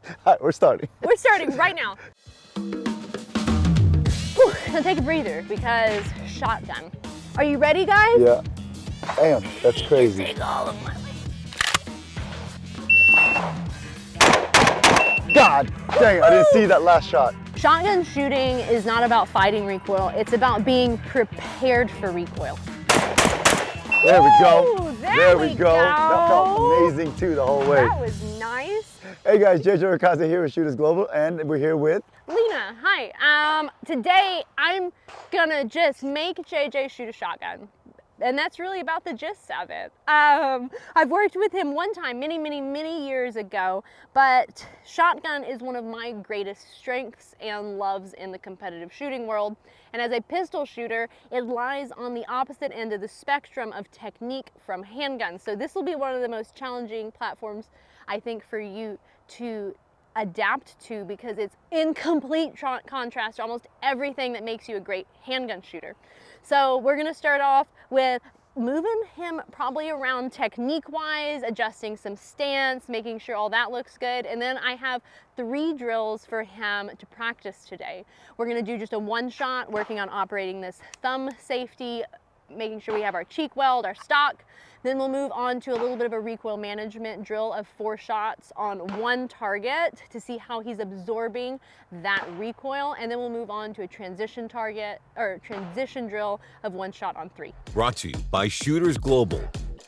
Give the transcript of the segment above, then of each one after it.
All right, we're starting. We're starting right now. Whew, now take a breather because shotgun. Are you ready, guys? Yeah. Damn, that's crazy. Take all of my weight. God dang, I didn't see that last shot. Shotgun shooting is not about fighting recoil. It's about being prepared for recoil. There we go. Ooh, There we go. That felt amazing too the whole way. That was nice. Hey guys, JJ Racaza here with Shooters Global, and we're here with Lena, hi. Today I'm gonna just make JJ shoot a shotgun. And that's really about the gist of it. I've worked with him one time many years ago, but shotgun is one of my greatest strengths and loves in the competitive shooting world. And as a pistol shooter, it lies on the opposite end of the spectrum of technique from handguns. So this will be one of the most challenging platforms, I think, for you to adapt to, because it's in complete contrast to almost everything that makes you a great handgun shooter. So we're gonna start off with moving him probably around technique-wise, adjusting some stance, making sure all that looks good. And then I have 3 drills for him to practice today. We're gonna do just a one shot, working on operating this thumb safety, making sure we have our cheek weld, our stock. Then we'll move on to a little bit of a recoil management drill of 4 shots on one target to see how he's absorbing that recoil. And then we'll move on to a transition target or transition drill of 1 shot on 3. Brought to you by Shooters Global.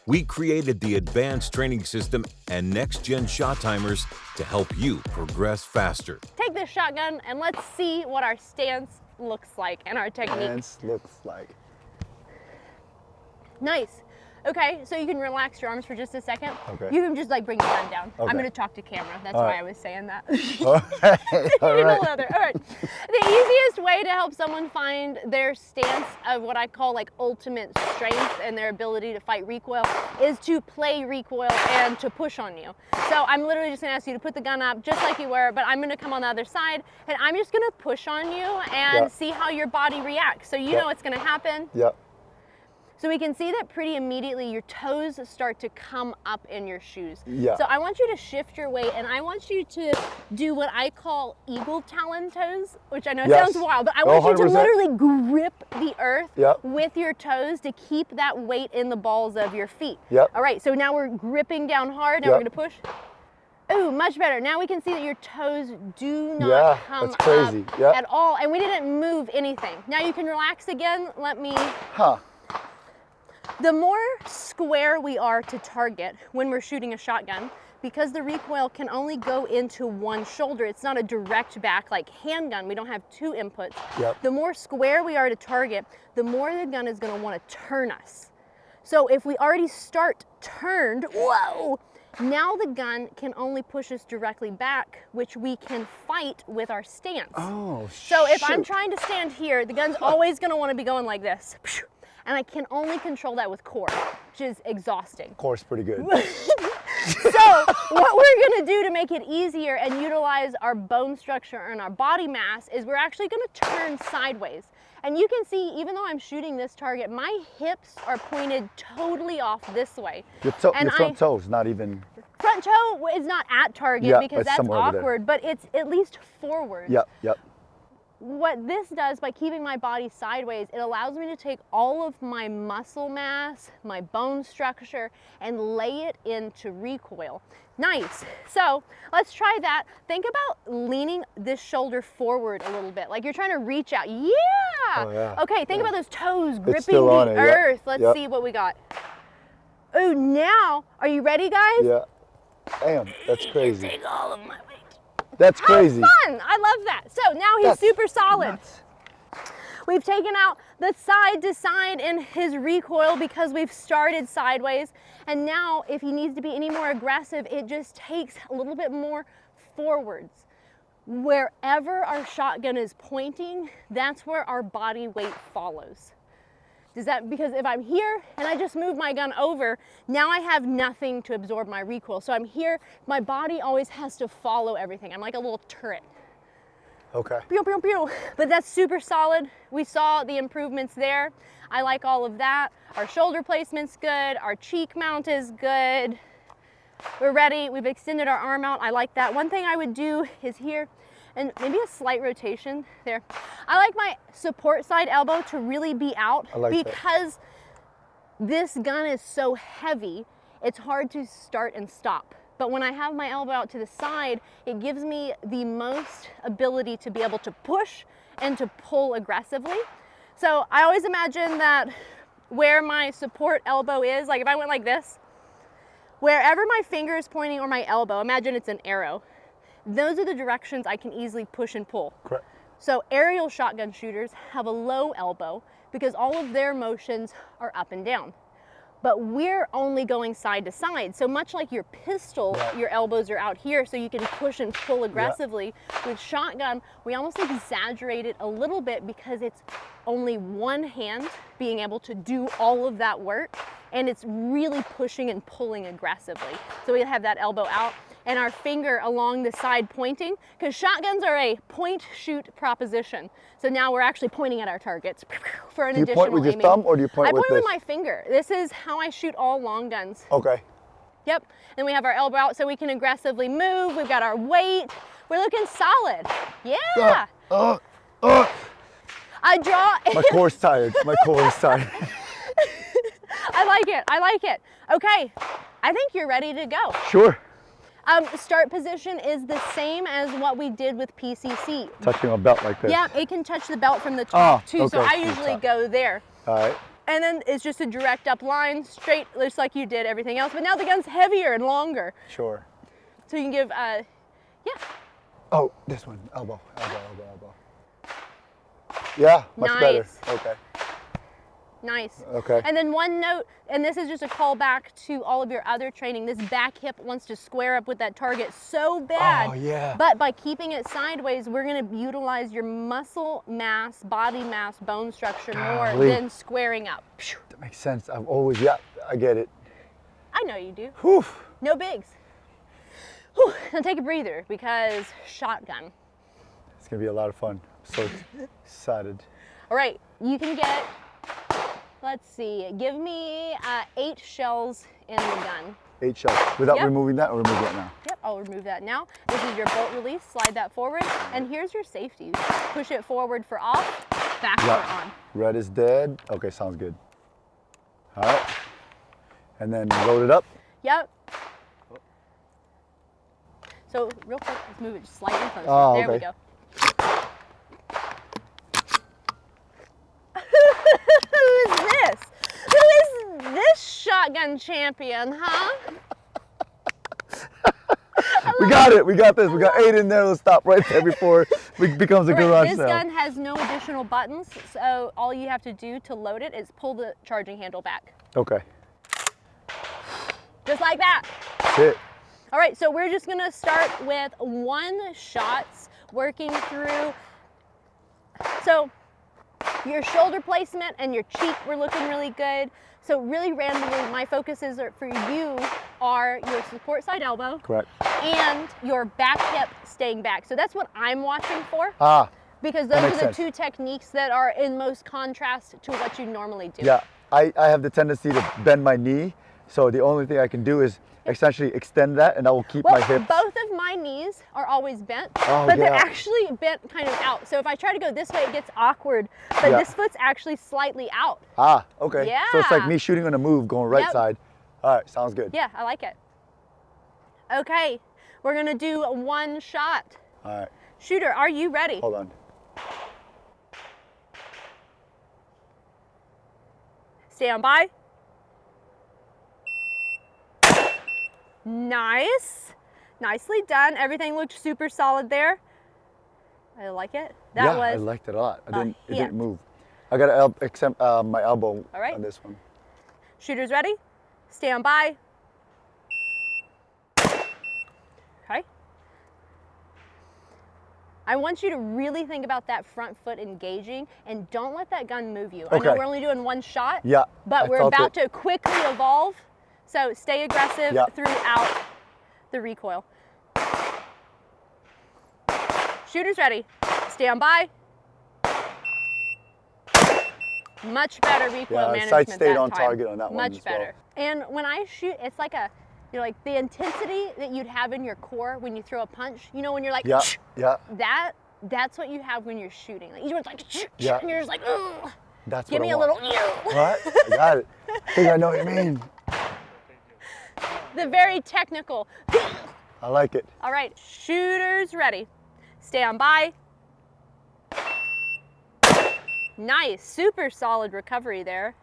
We created the advanced training system and next-gen shot timers to help you progress faster. Take this shotgun and let's see what our stance looks like and our technique. Stance looks like. Nice. Okay, so you can relax your arms for just a second. Okay. You can just like bring the gun down. Okay. I'm gonna talk to camera. That's All why right. I was saying that. Okay, all You know, right. leather. All right. The easiest way to help someone find their stance of what I call like ultimate strength and their ability to fight recoil is to play recoil and to push on you. So I'm literally just gonna ask you to put the gun up just like you were, but I'm gonna come on the other side and I'm just gonna push on you and see how your body reacts. So you know what's gonna happen. Yep. So we can see that pretty immediately your toes start to come up in your shoes. Yeah. So I want you to shift your weight and I want you to do what I call eagle talon toes, which I know sounds wild, but I want you to 100%. literally grip the earth Yep. with your toes to keep that weight in the balls of your feet. Yep. All right, so now we're gripping down hard. Now we're gonna push. Ooh, much better. Now we can see that your toes do not come that's crazy. up at all, and we didn't move anything. Now you can relax again. Let me... The more square we are to target when we're shooting a shotgun, because the recoil can only go into one shoulder, it's not a direct back like handgun, we don't have 2 inputs. Yep. The more square we are to target, the more the gun is gonna wanna turn us. So if we already start turned, whoa, now the gun can only push us directly back, which we can fight with our stance. Oh, So if I'm trying to stand here, the gun's always gonna wanna be going like this. And I can only control that with core, which is exhausting. Core's pretty good. So what we're gonna do to make it easier and utilize our bone structure and our body mass is we're actually gonna turn sideways. And you can see, even though I'm shooting this target, my hips are pointed totally off this way. Your front toes, not even... Front toe is not at target because that's awkward, but it's at least forward. Yep, yep. What this does by keeping my body sideways, it allows me to take all of my muscle mass, my bone structure, and lay it into recoil. Nice. So let's try that. Think about leaning this shoulder forward a little bit, like you're trying to reach out. Yeah. Oh, yeah. Okay, think about those toes gripping still the on it, earth. Yep. Let's see what we got. Oh, now, are you ready, guys? Yeah. Damn, that's crazy. Take all of my weight. That's crazy. Fun! I love that. So now he's super solid. Nuts. We've taken out the side to side in his recoil because we've started sideways. And now if he needs to be any more aggressive, it just takes a little bit more forwards. Wherever our shotgun is pointing, that's where our body weight follows. Does that, because if I'm here and I just move my gun over, now I have nothing to absorb my recoil. So I'm here, my body always has to follow everything. I'm like a little turret. Okay. Pew, pew, pew. But that's super solid. We saw the improvements there. I like all of that. Our shoulder placement's good. Our cheek mount is good. We're ready. We've extended our arm out. I like that. One thing I would do is here, and maybe a slight rotation there. I like my support side elbow to really be out because this gun is so heavy, it's hard to start and stop. But when I have my elbow out to the side, it gives me the most ability to be able to push and to pull aggressively. So I always imagine that where my support elbow is, like if I went like this, wherever my finger is pointing or my elbow, imagine it's an arrow. Those are the directions I can easily push and pull. Correct. So aerial shotgun shooters have a low elbow because all of their motions are up and down. But we're only going side to side. So much like your pistol, your elbows are out here so you can push and pull aggressively. With shotgun, we almost exaggerate it a little bit because it's only one hand being able to do all of that work, and it's really pushing and pulling aggressively. So we have that elbow out and our finger along the side pointing, because shotguns are a point shoot proposition. So now we're actually pointing at our targets for an additional aiming. Do you point with your thumb or do you point with this? I point with my finger. This is how I shoot all long guns. Okay. Yep, and we have our elbow out so we can aggressively move. We've got our weight. We're looking solid. Yeah. I draw. My core's tired. My core is tired. I like it. I like it. Okay, I think you're ready to go. Sure. Start position is the same as what we did with PCC. Touching a belt like this. Yeah, it can touch the belt from the top too, so I from the usually top. go there. All right. And then it's just a direct up line, straight, just like you did everything else. But now the gun's heavier and longer. Sure. So you can give, yeah. Oh, this one. Elbow, elbow, elbow, elbow. Yeah, much better. Okay. Nice. Okay. And then one note, and this is just a callback to all of your other training, this back hip wants to square up with that target so bad. Oh, yeah. But by keeping it sideways, we're going to utilize your muscle mass, body mass, bone structure more than squaring up. That makes sense. I've always, I get it. I know you do. Whew. No bigs. Whew. Now take a breather because shotgun. It's going to be a lot of fun. I'm so excited. All right, you can get, let's see, give me 8 shells in the gun. 8 shells. Without removing that or remove that now? Yep, I'll remove that now. This is your bolt release, slide that forward, and here's your safety. Push it forward for off, back for on. Red is dead. Okay, sounds good. All right. And then load it up. Yep. So real quick, let's move it slightly closer. Oh, there we okay. go. Who is this? Who is this shotgun champion, huh? We got it. We got this. We got 8 in there. Let's stop right there before it becomes a garage This sale. gun has no additional buttons, so all you have to do to load it is pull the charging handle back. Okay. Just like that. That's it. All right, so we're just gonna start with 1 shots, working through. So your shoulder placement and your cheek were looking really good. So really randomly, my focuses for you are your support side elbow. Correct. And your back hip staying back. So that's what I'm watching for. Because those are the 2 techniques that are in most contrast to what you normally do. Yeah, I have the tendency to bend my knee. So the only thing I can do is essentially extend that, and I will keep my hips. Both of my knees are always bent, but they're actually bent kind of out. So if I try to go this way, it gets awkward, but this foot's actually slightly out. Okay. Yeah. So it's like me shooting on a move, going right side. All right, sounds good. Yeah, I like it. Okay, we're gonna do 1 shot. All right. Shooter, are you ready? Hold on. Stand by. Nice. Nicely done. Everything looked super solid there. I like it. That was. I liked it a lot. It didn't move. I got to my elbow on this one. Shooters ready? Stand by. Okay. I want you to really think about that front foot engaging and don't let that gun move you. I know we're only doing 1 shot, but we're about to quickly evolve. So stay aggressive throughout the recoil. Shooters ready. Stand by. Much better recoil management. Sight stayed on target on that one. Much better. And when I shoot, it's like You're like the intensity that you'd have in your core when you throw a punch. You know, when you're like, Yeah, yeah. that's what you have when you're shooting. Like, you're like, Yeah. and you're just like, ugh. That's Give what me I a want. little. What? I got it. I think I know what you mean. The very technical. I like it. All right, shooters ready. Stand by. Nice, super solid recovery there.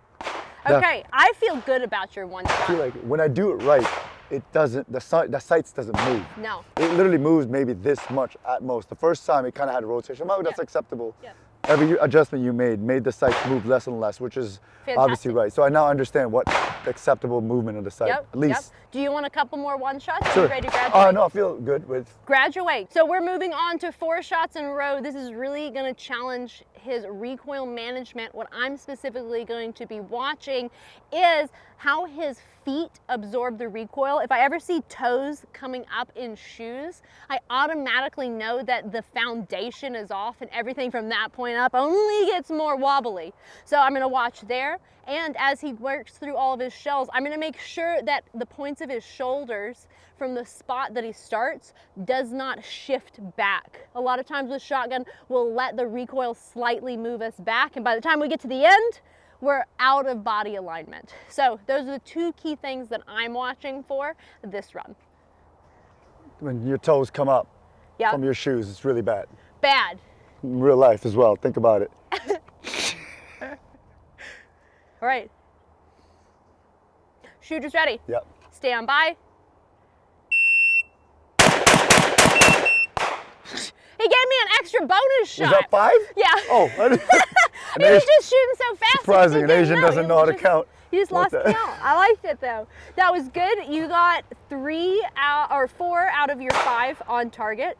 Okay, I feel good about your one I shot. feel like when I do it right, it doesn't, the sights doesn't move. No. It literally moves maybe this much at most. The first time it kind of had a rotation. Oh, that's Yeah. acceptable. Yeah. Every adjustment you made the sights move less and less, which is obviously Fantastic. right. So I now understand what the acceptable movement of the sight, Yep. at least. Yep. Do you want a couple more one shots? Are Sure. you ready to graduate? No, I feel good with. Graduate. So we're moving on to 4 shots in a row. This is really going to challenge his recoil management. What I'm specifically going to be watching is how his feet absorb the recoil. If I ever see toes coming up in shoes, I automatically know that the foundation is off and everything from that point up only gets more wobbly. So I'm going to watch there. And as he works through all of his shells, I'm going to make sure that the points of his shoulders from the spot that he starts does not shift back. A lot of times with shotgun, we'll let the recoil slightly move us back, and by the time we get to the end, we're out of body alignment. So those are the 2 key things that I'm watching for this run. When your toes come up Yeah, from your shoes, it's really bad. bad. In real life as well, think about it. All right. Shooters ready. Yep. Stand by. He gave me an extra bonus shot. Was that 5? Yeah. Oh, I didn't- He was just shooting so fast. surprising. he An didn't Asian know. doesn't He know was how to just- count. You just What lost the- count. I liked it though. That was good. You got 4 out of your 5 on target.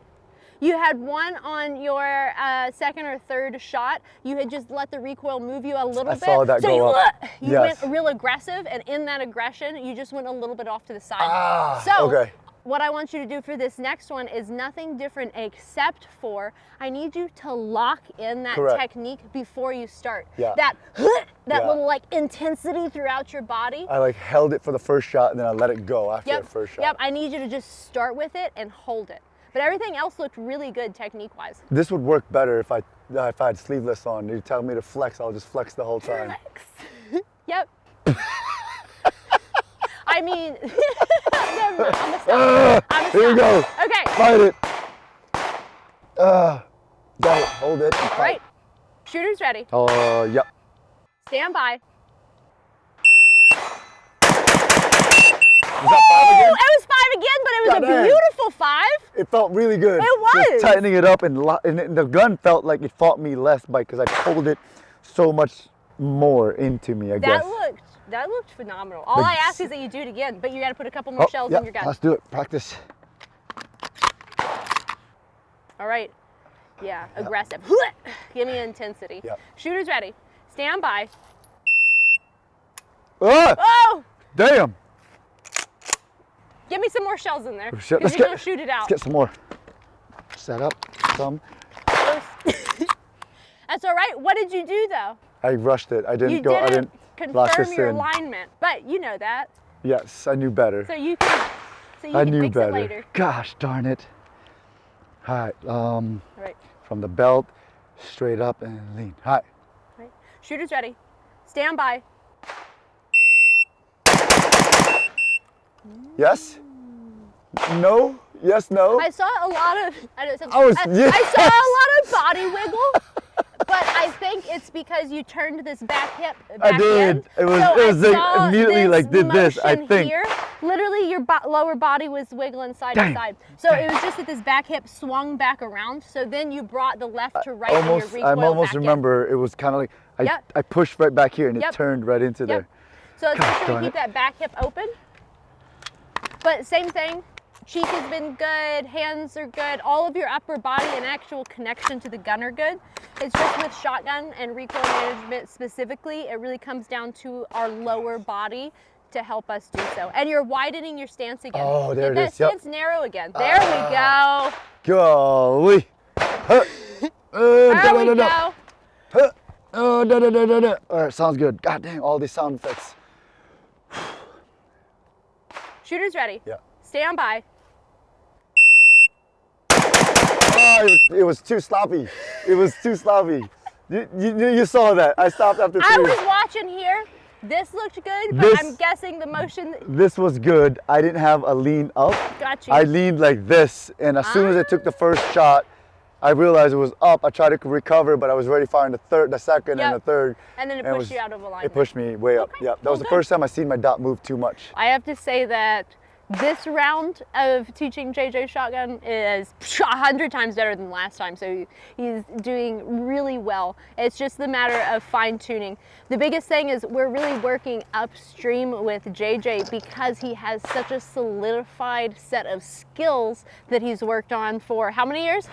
You had 1 on your second or third shot. You had just let the recoil move you a little bit. saw that so go up. you Yes. went real aggressive, and in that aggression, you just went a little bit off to the side. Ah, so okay. what I want you to do for this next one is nothing different except for I need you to lock in that Correct. technique before you start. Yeah. That Yeah. little like intensity throughout your body. I like held it for the first shot and then I let it go after Yep. the first shot. Yep. I need you to just start with it and hold it. But everything else looked really good technique-wise. This would work better if I had sleeveless on. You tell me to flex, I'll just flex the whole time. Yep. I mean, never mind. I'm gonna stop. Here you go. Okay. Fight it. Got it. Hold it. And All right. Shooters ready. Oh, yep. Stand by. Was that 5 again? It was 5 again, but it was God a dang. beautiful 5. It felt really good. It was. Just tightening it up and the gun felt like it fought me less because I pulled it so much more into me, I guess. That looked phenomenal. All I ask is that you do it again, but you got to put a couple more shells in your gun. Let's do it. Practice. All right. Yeah, aggressive. Give me intensity. Yep. Shooters ready. Stand by. Ah! Oh! Damn. Give me some more shells in there. Oh, shit. Because you're going to shoot it out. Let's get some more. Set up some. That's all right. What did you do, though? I rushed it. I didn't You go. I didn't didn't lock confirm this your in. alignment, but you know that. Yes, I knew better. So you can, I knew fix better. it later. Gosh darn it. All right. All right. From the belt, straight up and lean. All right. All right. Shooters ready. Stand by. Yes? No? Yes, no? I saw a lot of, I yes. saw a lot of body wiggle, but I think it's because you turned this back hip back I did. in. It was, So it was I like saw immediately this like did this, I motion think. Here. Literally your lower body was wiggling side Dang. to side. So it was just that this back hip swung back around. So then you brought the left to right and your recoil I almost back in. remember it was kind of like, Yep. I pushed right back here and Yep. it turned right into Yep. there. So let's make Gosh sure darn we it. keep that back hip open. But same thing, cheek has been good, hands are good, all of your upper body and actual connection to the gun are good. It's just with shotgun and recoil management specifically, it really comes down to our lower body to help us do so. And you're widening your stance again. Oh, there Get it that is, yep. stance narrow again. There we go. Golly. There we go. All right, sounds good. God dang, all these sound effects. Shooters ready. Yeah. Stand by. Oh, it was too sloppy. It was too sloppy. You saw that. I stopped after 3. I was watching here. This looked good, but I'm guessing the motion. This was good. I didn't have a lean up. Got you. I leaned like this, and as soon as I took the first shot, I realized it was up. I tried to recover, but I was already firing the second, and the third. And then it pushed you out of alignment. It pushed me way up. Yeah, that was the first time I seen my dot move too much. I have to say that this round of teaching JJ shotgun is 100 times better than last time, so he's doing really well. It's just the matter of fine tuning. The biggest thing is we're really working upstream with JJ because he has such a solidified set of skills that he's worked on for how many years?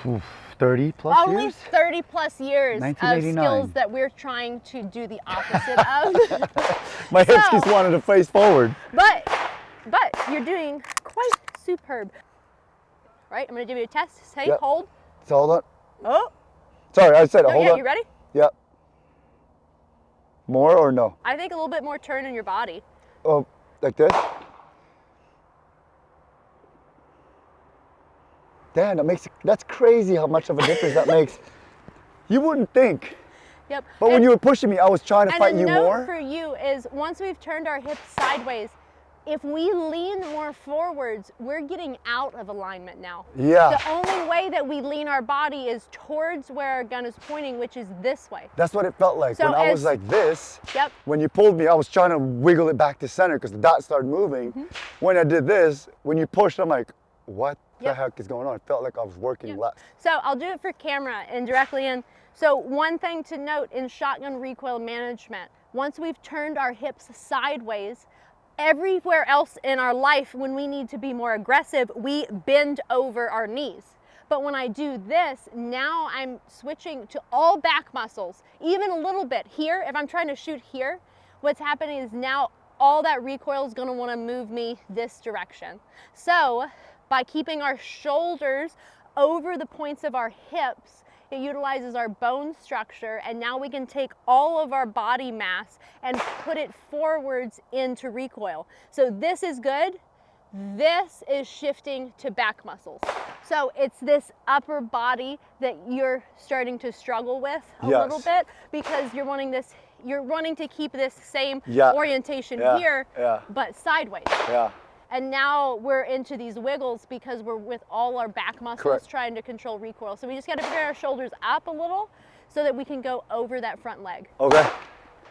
30 plus Only years? 30 plus years of 1989. skills that we're trying to do the opposite of. My hips just wanted to face forward. But you're doing quite superb. All right, I'm gonna give you a test. Say, Yep. hold. So hold on. Oh. Sorry, I said it. Hold yeah, on. you ready? Yep. More or no? I think a little bit more turn in your body. Oh, like this? Damn, that's crazy how much of a difference that makes. You wouldn't think. Yep. But when you were pushing me, I was trying to fight you more. And a note for you is once we've turned our hips sideways, if we lean more forwards, we're getting out of alignment now. Yeah. The only way that we lean our body is towards where our gun is pointing, which is this way. That's what it felt like. So when I was like this, Yep. when you pulled me, I was trying to wiggle it back to center because the dot started moving. When I did this, when you pushed, I'm like, what the heck is going on? It felt like I was working less. So I'll do it for camera and directly in. So one thing to note in shotgun recoil management, once we've turned our hips sideways, everywhere else in our life, when we need to be more aggressive, we bend over our knees. But when I do this, now I'm switching to all back muscles, even a little bit here. If I'm trying to shoot here, what's happening is now all that recoil is going to want to move me this direction. So by keeping our shoulders over the points of our hips, it utilizes our bone structure, and now we can take all of our body mass and put it forwards into recoil. So this is good. This is shifting to back muscles. So it's this upper body that you're starting to struggle with a little bit because you're wanting to keep this same orientation here, but sideways. Yeah. And now we're into these wiggles because we're with all our back muscles trying to control recoil. So we just got to bring our shoulders up a little so that we can go over that front leg. Okay.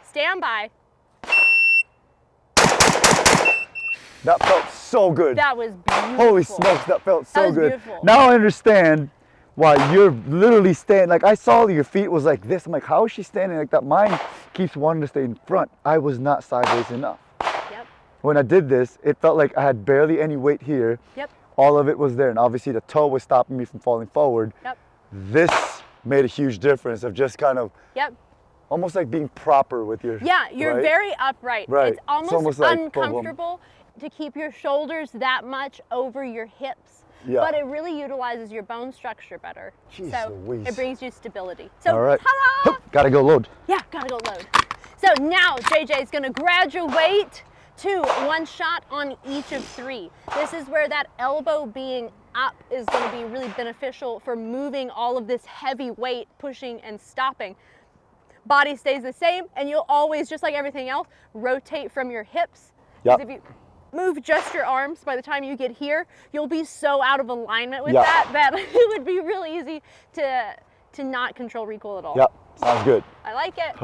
Stand by. That felt so good. That was beautiful. Holy smokes, that felt so good. Beautiful. Now I understand why you're literally standing, like I saw your feet was like this. I'm like, how is she standing like that? Mine keeps wanting to stay in front. I was not sideways enough. Yep. When I did this, it felt like I had barely any weight here. Yep. All of it was there, and obviously the toe was stopping me from falling forward. Yep. This made a huge difference of just kind of almost like being proper with your you're very upright. Right. It's almost, almost like, uncomfortable to keep your shoulders that much over your hips. Yeah. But it really utilizes your bone structure better. Jeez so Louise. it brings you stability. So all right. ta-da! Gotta go load. Yeah, gotta go load. So now JJ is gonna graduate to one shot on each of three. This is where that elbow being up is gonna be really beneficial for moving all of this heavy weight, pushing and stopping. Body stays the same, and you'll always, just like everything else, rotate from your hips. Because if you move just your arms, by the time you get here, you'll be so out of alignment with that it would be really easy to not control recoil at all. Yep, sounds good. I like it.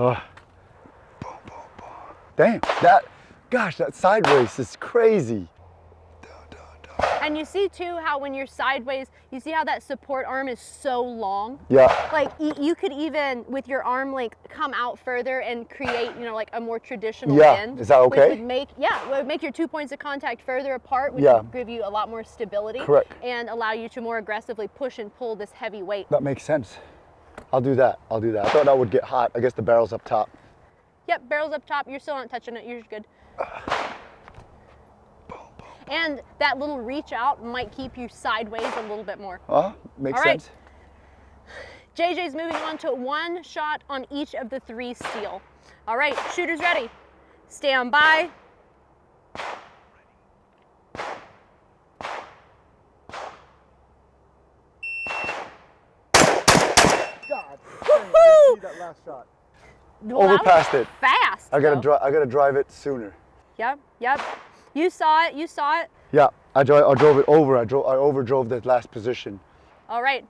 Damn, that sideways is crazy. And you see too how when you're sideways, you see how that support arm is so long? Yeah. Like you could even, with your arm length, come out further and create, you know, like a more traditional bend. Is that okay? Which would make your 2 points of contact further apart, which would give you a lot more stability. Correct. And allow you to more aggressively push and pull this heavy weight. That makes sense. I'll do that. I thought that would get hot. I guess the barrel's up top. Yep, barrel's up top. You're still not touching it. You're good. And that little reach out might keep you sideways a little bit more. Makes sense. JJ's moving on to one shot on each of the three steel. All right, shooters ready. Stand by. that last shot. Well, that was Overpassed it. Fast. I though. gotta drive it sooner. Yep. You saw it. Yeah, I drove it over. I overdrove that last position. All right.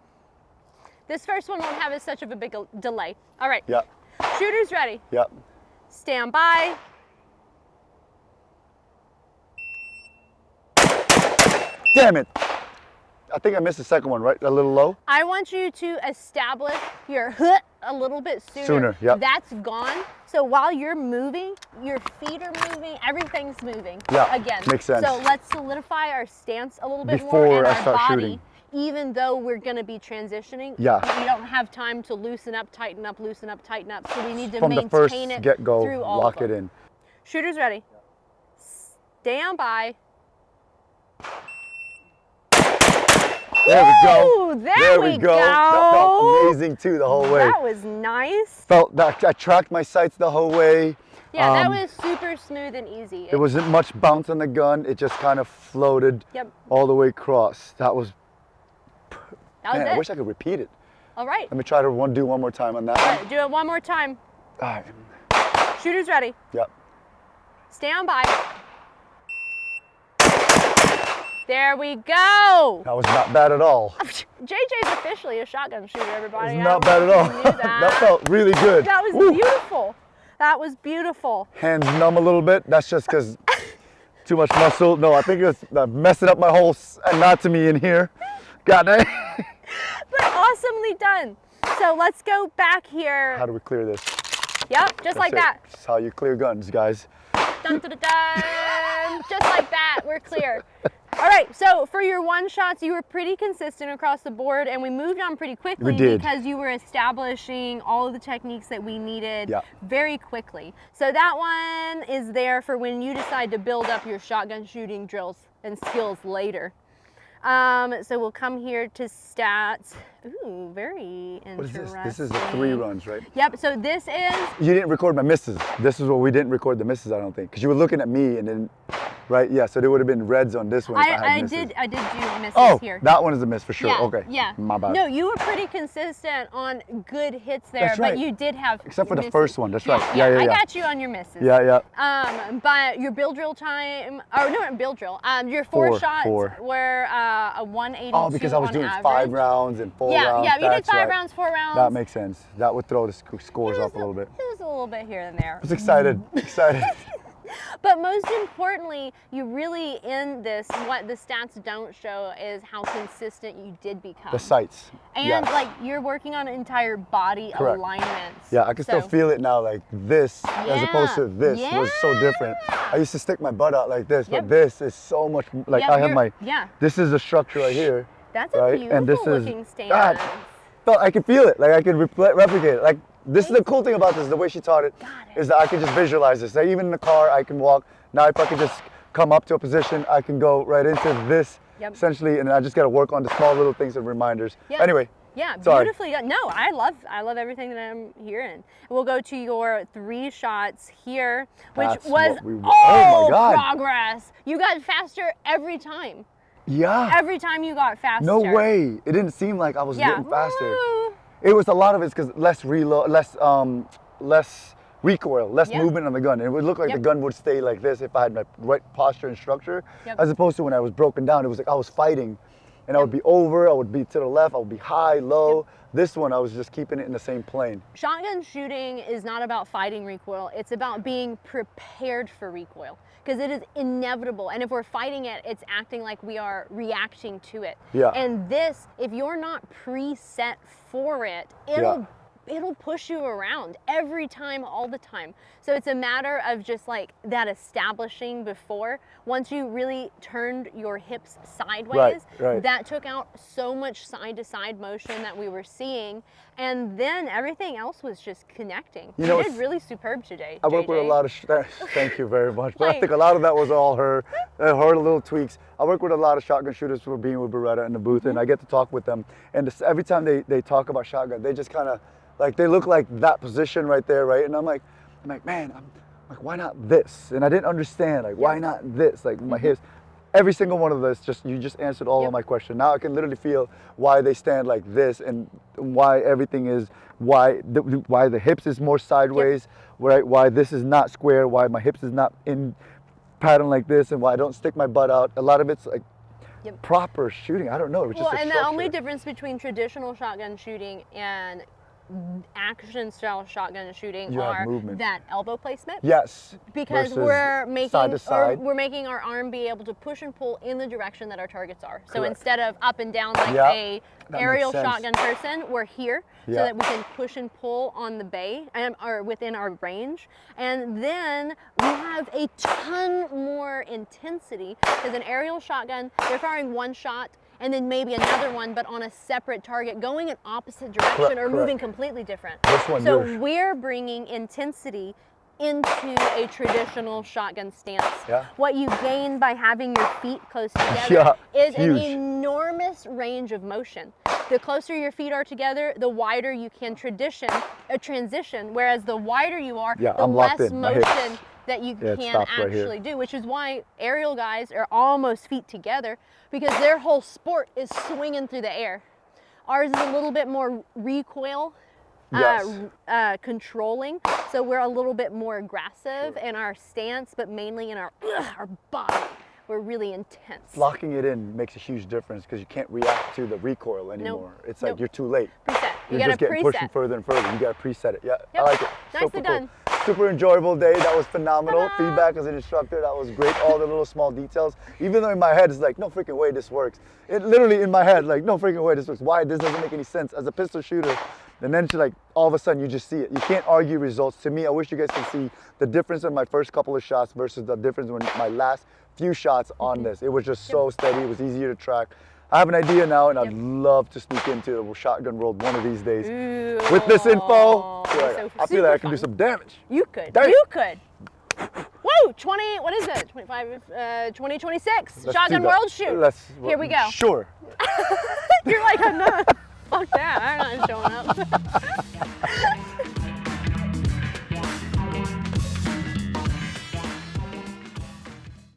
This first one won't have as such of a big delay. All right. Yeah. Shooters ready. Yeah. Stand by. Damn it. I think I missed the second one, right? A little low. I want you to establish your hook a little bit sooner. Yep. That's gone. So while you're moving, your feet are moving, everything's moving. Yeah, Again. makes sense. So let's solidify our stance a little bit Before more and I our start body. shooting. Even though we're gonna be transitioning, Yeah. we don't have time to loosen up, tighten up, loosen up, tighten up. So we need to From the maintain first it get-go, through all lock of it them. in. Shooters ready. Stand by. There we go. Ooh, there we go. That felt amazing too the whole way. That was nice. Felt that I tracked my sights the whole way. Yeah, that was super smooth and easy. There wasn't much bounce on the gun. It just kind of floated Yep. all the way across. That was. That was Man, it. I wish I could repeat it. All right. Let me try to do one more time on that All one. right, do it one more time. All right. Shooters ready. Yep. Stand by. There we go. That was not bad at all. JJ's officially a shotgun shooter, everybody. It's I not don't bad at know all. if you knew that. That felt really good. That was Woo. beautiful. That was beautiful. Hands numb a little bit. That's just because too much muscle. No, I think it's messing up my whole anatomy in here. God dang. But awesomely done. So let's go back here. How do we clear this? Yep, just like That's that. it. That's how you clear guns, guys. Dun, dun, dun, dun. Just like that, we're clear. All right, so for your one shots, you were pretty consistent across the board, and we moved on pretty quickly We did. because you were establishing all of the techniques that we needed Yeah. very quickly. So that one is there for when you decide to build up your shotgun shooting drills and skills later. So we'll come here to stats. Ooh, very What is interesting. this? This is the 3 runs, right? Yep, so this is, You didn't record my misses. This is what we didn't record the misses, I don't think. Because you were looking at me and then, right? Yeah, so there would have been reds on this one if I had I misses. did do misses Oh, here. that one is a miss for sure. Yeah, Okay. yeah. My bad. No, you were pretty consistent on good hits there, That's right. but you did have Except for the misses. first one. That's right. Yeah, Yeah, yeah, I yeah. got you on your misses. Yeah, yeah. But your build drill time, or no, not build drill. Your four shots four. were a 182 Oh, because I was on doing average. 5 rounds and 4 rounds. Yeah, you did That's 5 right. rounds, 4 rounds. That makes sense. That would throw the scores It was up a little bit. It was a little bit here and there. I was excited. Excited. But most importantly, you really in this, what the stats don't show is how consistent you did become. The sights. And yes. like you're working on entire body Correct. alignments. Yeah, I can still So- feel it now. Like this, as opposed to this, was so different. Yeah. I used to stick my butt out like this, Yep. but this is so much. Like Yep, I have you're- my. yeah. This is the structure right here. That's a right? beautiful And this is looking stance. God, I can feel it. Like I can replicate it. Like this is the cool thing about this. The way she taught it is that I can just visualize this. Like, even in the car, I can walk. Now if I can just come up to a position, I can go right into this essentially, and I just got to work on the small little things and reminders. Yep. Anyway. Yeah, sorry. beautifully done. No, I love everything that I'm hearing. We'll go to your 3 shots here, which That's was what we were- all oh my God. progress. You got faster every time. Yeah. Every time you got faster. No way. It didn't seem like I was Yeah. getting faster. Woo. It was a lot of it's because less reload, less recoil, less Yep. movement on the gun. It would look like the Yep. gun would stay like this if I had my right posture and structure, Yep. as opposed to when I was broken down. It was like I was fighting, and I would be over, I would be to the left, I would be high, low. This one, I was just keeping it in the same plane. Shotgun shooting is not about fighting recoil. It's about being prepared for recoil because it is inevitable. And if we're fighting it, it's acting like we are reacting to it. Yeah. And this, if you're not preset for it, it'll push you around every time, all the time. So it's a matter of just like that establishing before. Once you really turned your hips sideways, right. that took out so much side to side motion that we were seeing. And then everything else was just connecting. You know, You did really superb today, I work with a JJ. lot of, thank you very much. But I Like- think a lot of that was all her little tweaks. I work with a lot of shotgun shooters who are being with Beretta in the booth, and I get to talk with them. And every time they talk about shotgun, they just kind of, like, they look like that position right there, right? And I'm like, man, I'm like, why not this? And I didn't understand, like, why not this? Like, my hips. every single one of this, you just answered all of my question. Now I can literally feel why they stand like this and why everything is, why the hips is more sideways, right? Why this is not square, why my hips is not in pattern like this, and why I don't stick my butt out. A lot of it's like proper shooting. I don't know. It's just and the only difference between traditional shotgun shooting and action style shotgun shooting are that elbow placement. Yes. Because we're making our arm be able to push and pull in the direction that our targets are. So instead of up and down like a aerial shotgun person, we're here so that we can push and pull on the bay or within our range. And then we have a ton more intensity because an aerial shotgun, they're firing one shot and then maybe another one, but on a separate target, going in opposite direction or moving completely different. So we're bringing intensity into a traditional shotgun stance. What you gain by having your feet close together is an enormous range of motion. The closer your feet are together, the wider you can transition, whereas the wider you are, the less motion that you can actually do, which is why aerial guys are almost feet together because their whole sport is swinging through the air. Ours is a little bit more recoil controlling, so we're a little bit more aggressive in our stance, but mainly in our body. We're really intense. Locking it in makes a huge difference because you can't react to the recoil anymore. It's like you're too late. Preset. You're just getting pushing further and further. You got to preset it. I like it. Nicely done. Super enjoyable day. That was phenomenal. Feedback as an instructor, that was great. All the little small details. Even though in my head it's like, no freaking way this works. It literally in my head, like, no freaking way this works. Why? This doesn't make any sense. As a pistol shooter, and then it's like, all of a sudden you just see it. You can't argue results. To me, I wish you guys could see the difference in my first couple of shots versus the difference in my last few shots on this. It was just so steady. It was easier to track. I have an idea now, and I'd love to sneak into the shotgun world one of these days. With this info, I feel like I can do some damage. You could. You could. Woo! 2026 Shotgun World Shoot. Here we go. Sure. You're like, I'm not. Fuck that. I'm not showing up.